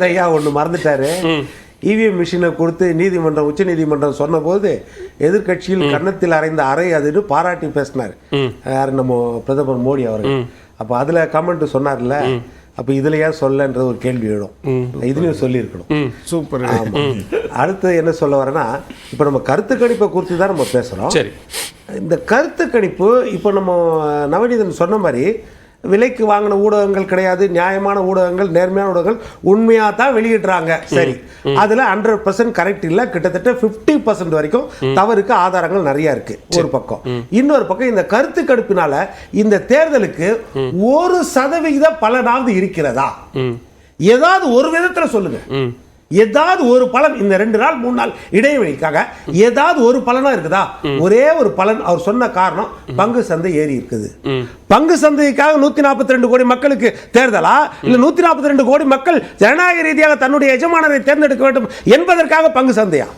ஐயா ஒண்ணு மறந்துட்டாரு. இவிஎம் மிஷினை கொடுத்து நீதிமன்றம் உச்ச நீதிமன்றம் சொன்ன போது எதிர்கட்சியில் கன்னத்தில் அறைந்த அறை அதுன்னு பாராட்டி பேசினார் யாரு, நம்ம பிரதமர் மோடி அவர்கள். அப்ப அதுல கமெண்ட் சொன்னார்ல, அப்ப இதுலயா சொல்லன்ற ஒரு கேள்வி எழும். இதுலயும் சொல்லி இருக்கணும். சூப்பர். அடுத்து என்ன சொல்ல வரேன்னா, இப்ப நம்ம கருத்து கணிப்பை குறித்து தான் நம்ம பேசுறோம். இந்த கருத்து கணிப்பு இப்ப நம்ம நவநீதன் சொன்ன மாதிரி விலைக்கு வாங்கின ஊடகங்கள் கிடையாது, நியாயமான ஊடகங்கள், நேர்மையான ஊடகங்கள் உண்மையா தான் வெளியிடுறாங்க. சரி, அதுல 100% கரெக்ட் இல்ல, கிட்டத்தட்ட 50% வரைக்கும் தவறுக்கு ஆதாரங்கள் நிறைய இருக்கு ஒரு பக்கம். இன்னொரு பக்கம் இந்த கருத்து கணிப்பினால இந்த தேர்தலுக்கு 1% பலனாவது இருக்கிறதா? ஏதாவது ஒரு விதத்துல சொல்லுங்க. ஏதாவது ஒரு பலன் இந்த 2 நாள் 3 நாள் இடைவெளிக்காக ஏதாவது ஒரு பலனா இருக்குதா? ஒரே ஒரு பலன் அவர் சொன்ன காரணம் பங்கு சந்தை ஏறி இருக்குது. பங்கு சந்தைக்காக 142 கோடி மக்களுக்கு தேர்தலா, இல்ல 142 கோடி மக்கள் ஜனநாயக ரீதியாக தன்னுடைய எஜமானரை தேர்ந்தெடுக்க வேண்டும் என்பதற்காக பங்கு சந்தையா?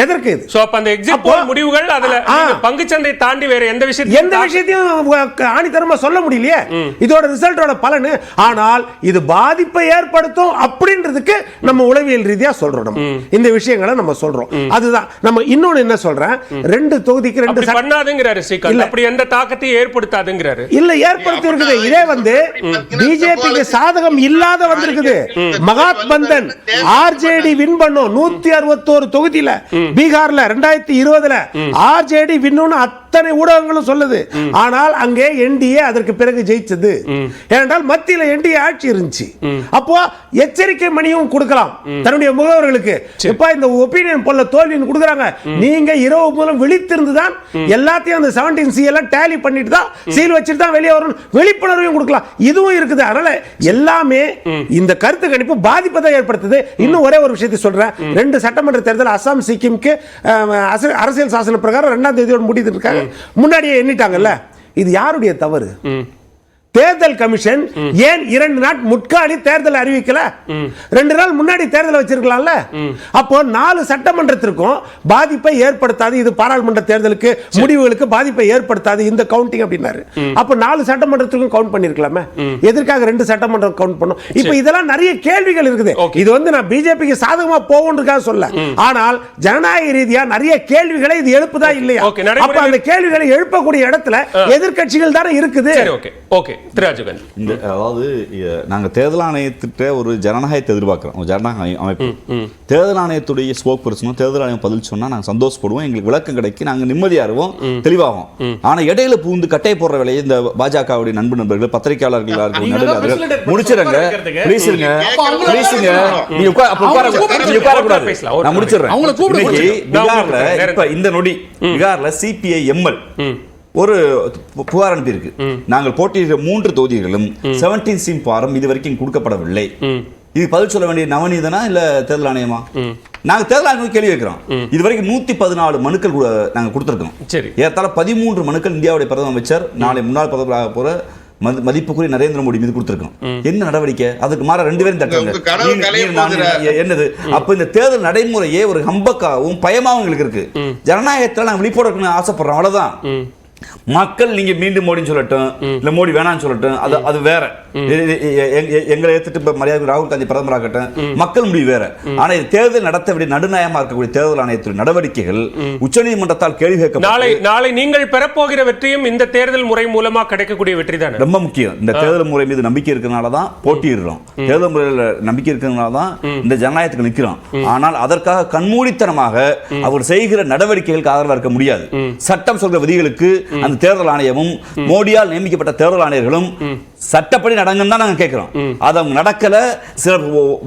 எதற்கு இது? சோ அப்ப அந்த எக்ஸிட் போல் முடிவுகள் அதுல பங்கு சந்தை தாண்டி வேற எந்த விஷயத்தையும் ஆணித்தரமா சொல்ல முடியலையே. இதோட ரிசல்ட்டோட பலன். ஆனால் இது பாதிப்பை ஏற்படுத்தும் அப்படின்றதுக்கு நம்ம உளவியல் ரீதியா சொல்றோம். இந்த விஷயங்களை நம்ம சொல்றோம். அதுதான் நம்ம இன்னொன்னு என்ன சொல்றேன், 2 தொகுதிக்கு 2 பண்ணாதுங்கறாரு ஸ்ரீகாந்த். அப்படி எந்த தாக்கத்தையும் ஏற்படுத்தாதுங்கறாரு. இல்ல, ஏற்படுத்தி இருக்குது. இதே வந்து பிஜேபிக்கு சாதகம் இல்லாத வந்திருக்குது. மகாத்பந்தன் ஆர்ஜேடி வின் பண்ணும் 161 தொகுதியில. பீகார்ல 2020 ஆர்ஜேடி வின்னு அத்தனை ஊடகங்களும் சொல்லுது. ஆனால் அங்கே என்டிஏ அதற்கு பிறகு ஜெயிச்சது. ஏனென்றால் மத்தியில் என்டிஏ ஆட்சி இருந்துச்சு. அப்போ எச்சரிக்கை மணியும் கொடுக்கலாம் தன்னுடைய முகவர்களுக்கு. இப்ப இந்த ஒப்பீனியன் போல தோல்வின்னு கொடுக்குறாங்க. நீங்க இரவு மூலம் விழித்திருந்து தான் எல்லாத்தையும் அந்த 17C எல்லாம் டேலி பண்ணிட்டு தான் சீல் வச்சுட்டு தான் வெளியே வரணும். விழிப்புணர்வையும் கொடுக்கலாம். இதுவும் இருக்குது. அதனால எல்லாமே இந்த கருத்து கணிப்பு பாதிப்பை தான் ஏற்படுத்துது. இன்னும் ஒரே ஒரு விஷயத்தை சொல்றேன். 2 சட்டமன்ற தேர்தல் அசாம் சிக்கிம் அரசியல் சாசன பிரகாரம் 2ஆம் தேதியோடு முடிந்து இருக்காங்க. முன்னாடியே எண்ணிட்டாங்கல்ல. இது யாருடைய தவறு? தேர்தல் கமிஷன் ஏன் 2 நாள் முட்காணி தேர்தல் அறிவிக்கல? 2 நாள் முன்னாடி தேர்தல் வச்சிருக்கலாம்ல. அப்போ 4 சட்டமன்றத்திற்கும் பாதிப்பை ஏற்படுத்தாது. இது பாராளுமன்ற தேர்தலுக்கு முடிவுகளுக்கு பாதிப்பை ஏற்படுத்தாது இந்த கவுண்டிங் அப்படின்னாரு. அப்போ 4 சட்டமன்றத்திற்கும் கவுண்ட் பண்ணிருக்கலாமே. எதற்காக 2 சட்டமன்றம் கவுண்ட் பண்ணும்? இப்போ இதெல்லாம் நிறைய கேள்விகள் இருக்குது. இது வந்து நான் பிஜேபிக்கு சாதகமா போகும்ன்றதுக்காக சொல்ல. ஆனால் ஜனநாயக ரீதியா நிறைய கேள்விகளை இது எழுப்புதா இல்லையா? அப்ப அந்த கேள்விகளை எழுப்பக்கூடிய இடத்துல எதிர்க்கட்சிகள் தானே இருக்குது. ஓகே, அதாவது நாங்க தேர்தல் ஆணையத்திட்ட ஒரு ஜனநாயகத்தை எதிர்பார்க்கிறோம். ஜனநாயக அமைப்பு தேர்தல் ஆணையத்துடைய ஸ்போக் பர்சனும் தேர்தல் ஆணையம் பதில் சொன்னா நாங்க சந்தோஷப்படுவோம். எங்களுக்கு விளக்கம் கிடைக்கும். நாங்க நிம்மதியா இருவோம், தெளிவாகும். ஆனா இடையில பூந்து கட்டை போடுற வேலையை இந்த பாஜகவுடைய நண்பர்கள் பத்திரிகையாளர்களா இருக்கும் முடிச்சிருங்க. நான் முடிச்சிடுறேன். இந்த நொடி பீகார்ல சிபிஐ எம்எல் ஒரு புகார் அனுப்பியிருக்கு. நாங்கள் போட்டியிட்ட 3 தொகுதிகளும் 17C ஃபாரம் இதுவரைக்கும் கொடுக்கப்படவில்லை. இது பதில் சொல்ல வேண்டிய நவநீதனா இல்ல தேர்தல் ஆணையமா? நாங்க தேர்தல் ஆணையம் கேள்வி வைக்கிறோம். இதுவரைக்கும் 114 மனுக்கள் நாங்க கொடுத்திருக்கோம். ஏறத்தாழ 13 மனுக்கள் இந்தியாவுடைய பிரதம அமைச்சர் நாளை முன்னாள் பிரதமராக போற மதிப்புக்குரிய நரேந்திர மோடி மீது கொடுத்திருக்கோம். என்ன நடவடிக்கை? அதுக்கு மாற 2 பேரும் தட்டுறாங்க. என்னது? அப்ப இந்த தேர்தல் நடைமுறையே ஒரு ஹம்பக்காவும் பயமாவும் எங்களுக்கு இருக்கு. ஜனநாயகத்துல நாங்க விழிப்போட ஆசைப்படுறோம். அவ்வளவுதான். மக்கள் நீங்க மீண்டும் மோடின்னு சொல்லட்டும், இல்ல மோடி வேணான்னு சொல்லட்டும், அது வேற. எங்களை ஏத்துட்டு மரியாதை ராகுல் காந்தி பிரதமராகட்டும், மக்கள் முடிவு வேற. ஆனா தேர்தல் நடத்த வேண்டிய நடுநாயகமா இருக்கக்கூடிய தேர்தல் ஆணையத்தின் நடவடிக்கைகள் உச்சநீதிமன்றத்தால் கேள்வி கேட்க நாளை நீங்கள் பெறப்போகிற வெற்றியும் இந்த தேர்தல் முறை மூலமா கிடைக்கக்கூடிய வெற்றி தான் ரொம்ப முக்கியம். இந்த தேர்தல் முறை மீது நம்பிக்கை இருக்கிறதுனாலதான் போட்டியிடுறோம். தேர்தல் முறையில் நம்பிக்கை இருக்கிறதுனாலதான் இந்த ஜனநாயகத்துக்கு நிற்கிறோம். ஆனால் அதற்காக கண்மூடித்தனமாக அவர் செய்கிற நடவடிக்கைகளுக்கு ஆதரவாக இருக்க முடியாது. சட்டம் சொல்ற விதிகளுக்கு அந்த தேர்தல் ஆணையமும் மோடியால் நியமிக்கப்பட்ட தேர்தல் ஆணையர்களும் சட்டப்படி நடங்கன்னு தான் நாங்க கேட்கிறோம். அது நடக்கல. சில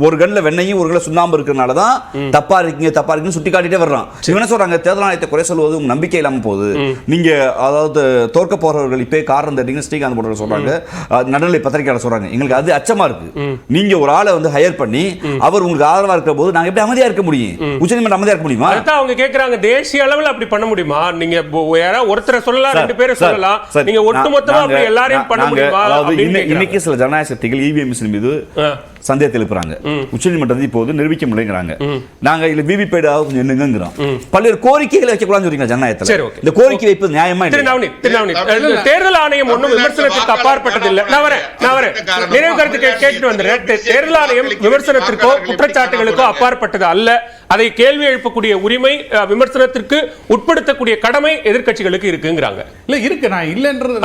ஒரு கண்ணில் வெண்ணையும் ஒரு கண்ணில் சுண்ணாம்பு இருக்கிறனால தான் தப்பா இருக்கீங்க சுட்டி காட்டிட்டே வர்றோம். என்ன சொல்றாங்க? தேர்தல் ஆணையத்தை குறை சொல்வது நம்பிக்கை இல்லாம போகுது. நீங்க அதாவது தோற்க போறவர்கள் இப்பே காரணம் தெரியுங்க ஸ்ரீகாந்த் போன்ற சொல்றாங்க. நடுநிலை பத்திரிகையாளர் சொல்றாங்க. எங்களுக்கு அது அச்சமா இருக்கு. நீங்க ஒரு ஆளை வந்து ஹையர் பண்ணி அவர் உங்களுக்கு ஆதரவா இருக்கிற போது நாங்க எப்படி அமைதியா இருக்க முடியும்? உச்சநீதிமன்றம் அமைதியா இருக்க முடியுமா? அதான் அவங்க கேக்குறாங்க. தேசிய அளவில் அப்படி பண்ண முடியுமா? நீங்க யாராவது ஒருத்தரை சொல்லலாம், 2 பேரை சொல்லலாம். நீங்க ஒட்டுமொத்தமா அப்படி எல்லாரையும் பண்ண முடியுமா? இன்னைக்கு சில ஜனநாயக சக்திகள் இவிஎம் மீது சந்தேகத்தை எழுப்புறாங்க. உச்சநீதிமன்றத்தில் இப்போது நிரூபிக்க முடியுங்கிறாங்க. நாங்க இல்ல விவிபேட் கொஞ்சம் என்னங்கிறோம். பல்வேறு கோரிக்கைகளை வைக்கக்கூடாதுன்னு சொல்றீங்க ஜனநாயகத்தில். இந்த கோரிக்கை வைப்பது நியாயமா? தேர்தல் ஆணையம் ஒன்றும் விமர்சனத்துக்கு அப்பாற்பட்டது இல்லை. நான் வரேன் நினைவு கருத்து கேட்டு வந்துடுறேன். தேர்தல் ஆணையம் விமர்சனத்திற்கோ குற்றச்சாட்டுகளுக்கோ அப்பாற்பட்டது அல்ல. அதை கேள்வி எழுப்பக்கூடிய உரிமை, விமர்சனத்திற்கு உட்படுத்தக்கூடிய கடமை எதிர்க்கட்சிகளுக்கு இருக்குங்கிறாங்க. இல்ல இருக்கு, நான் இல்லைன்றது.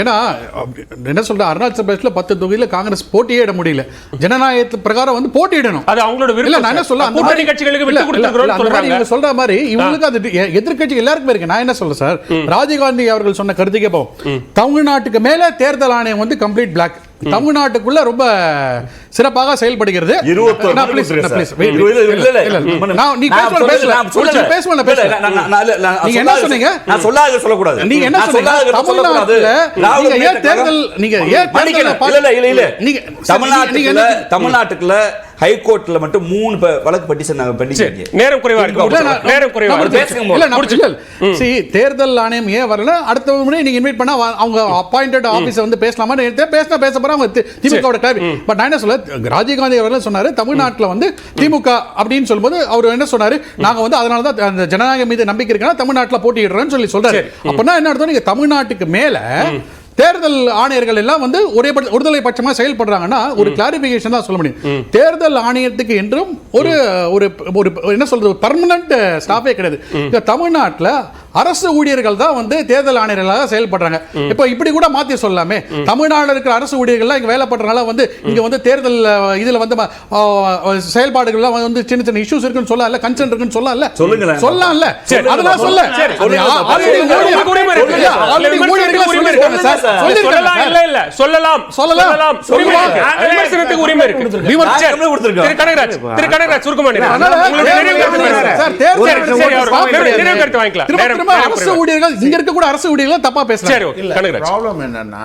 ஏன்னா என்ன சொல்ற, அருணாச்சல பிரதேசல 10 தொகுதியில காங்கிரஸ் போட்டியிட முடியல. ஜனநாயக பிரகாரம் வந்து போட்டியிடணும், அது அவங்களோட விருப்பம். நான் என்ன சொல்ல, அந்த கூட்டணி கட்சிகளுக்கு விட்டு கொடுத்துறோம்னு சொல்றாங்க. நீங்க சொல்ற மாதிரி இவங்களுக்கு அது எதிர்க்கட்சி எல்லாருக்கும் இருக்கு. நான் என்ன சொல்ல சார், ராஜீவ்காந்தி அவர்கள் சொன்ன கருத்துக்கே போவோம். தமிழ்நாட்டுக்கு மேல தேர்தல் ஆணையம் வந்து கம்ப்ளீட் பிளாக். தமிழ்நாட்டுக்குள்ள ரொம்ப சிறப்பாக செயல்படுகிறது. தமிழ்நாட்டுக்குள்ள ஹைகோர்ட்ல மட்டும் 3 வழக்கு பட்டிஷன் நேரம் குறைவா இருக்கு. தேர்தல் ஆணையம் ஏன் வரல, அடுத்த முறை நீங்க இன்வைட் பண்ணா அவங்க அப்பாயிண்டட் ஆபீஸர் வந்து பேசலாமா? பேசினா பேச போறாங்க திமுக. பட் நான் என்ன சொல்ல, ராஜீவ்காந்தி அவர்கள் சொன்னாரு தமிழ்நாட்டுல வந்து திமுக அப்படின்னு சொல்லும்போது அவர் என்ன சொன்னாரு, நாங்க வந்து அதனால தான் அந்த ஜனநாயகம் மீது நம்பிக்கை இருக்குன்னா தமிழ்நாட்டுல போட்டியிடுறேன்னு சொல்லி சொல்றாரு. அப்பனா என்ன அர்த்தம், நீங்க தமிழ்நாட்டுக்கு மேல தேர்தல் ஆணையர்கள் எல்லாம் வந்து ஒருதலை பட்சமா செயல்படுறாங்கன்னா ஒரு கிளாரிபிகேஷன் தான் சொல்ல முடியும். தேர்தல் ஆணையத்துக்கு என்றும் ஒரு என்ன சொல்றது, பர்மனன்ட் ஸ்டாஃபே கிடையாது. தமிழ்நாட்டில் அரசு ஊழியர்கள் தான் வந்து தேர்தல் ஆணையர்களாக செயல்படுறாங்க. இப்போ இப்படி கூட மாத்தி சொல்லலாமே, தமிழ்நாட்டில் இருக்கிற அரசு ஊழியர்கள்லாம் இங்க வேலை பண்றதுனால வந்து இங்க வந்து தேர்தல் இதுல வந்து செயல்பாடுகள்லாம் வந்து சின்ன சின்ன இஷ்யூஸ் இருக்குன்னு சொல்லல, கன்சர்ன் இருக்குன்னு சொல்லல, சொல்லலாம்ல. அதெல்லாம் சொல்ல அரசு ஊழியர்கள் இங்க இருக்க கூட அரசு ஊழியர்கள் தப்பா பேசுறாங்க. ப்ராப்ளம் என்னன்னா